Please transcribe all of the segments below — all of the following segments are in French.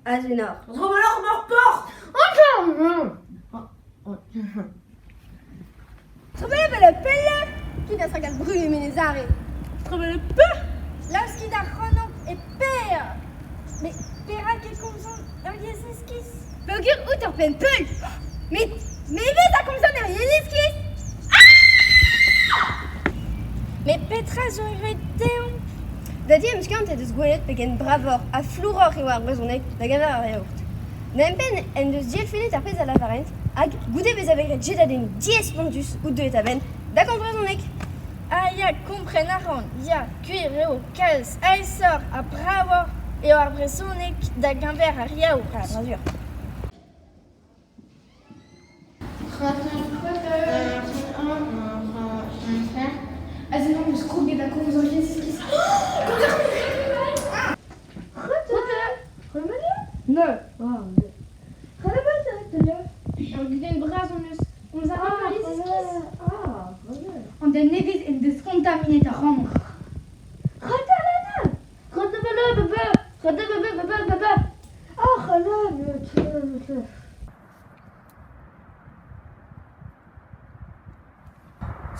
Azenar. Trobele pelle, qui n'a sagat brûlé menezare. Trobele peu, lavski da chrono et per. Mais pera que komzon ergezeskis. Bögür ut ar pen peul. Mais vet a komzon ergezeskis. Mais petra zo ereteon. Da di emskant e deus gwelet pegen bravor a flouror e war brezonek da gavar ar yaourt. Nempen en deus dielfelet ar pez a lavarent hag goude bez avegret jetadeni 10 pondus ou 2 etaben da kant brezonek. Ah ya kompren aran, ya kuir eo kalz aesor a bravor eo ar brezonek da gamber ar yaourt a brazur. Azenon eus kroget da komzon jeskis. Ne. An guden braz on eus arrepar jeskis. An den nevet en deus kontaminet a ran.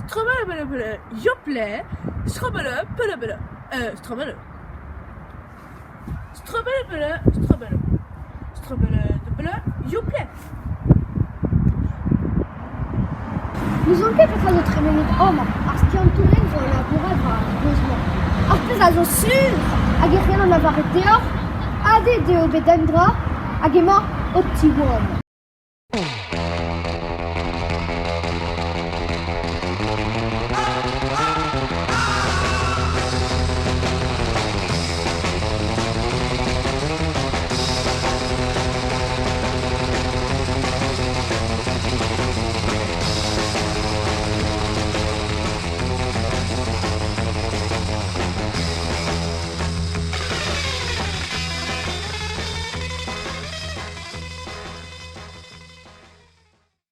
Strobele, jople, strobele, pele, strobele. Strobele, jople. Nous on peut faire notre minute homme, parce qu'il y a un tourne sur la bourrade heureusement. Après ça, j'en suis, à guérir en avoir été hors, à des de obédendra, à guémant au petit homme.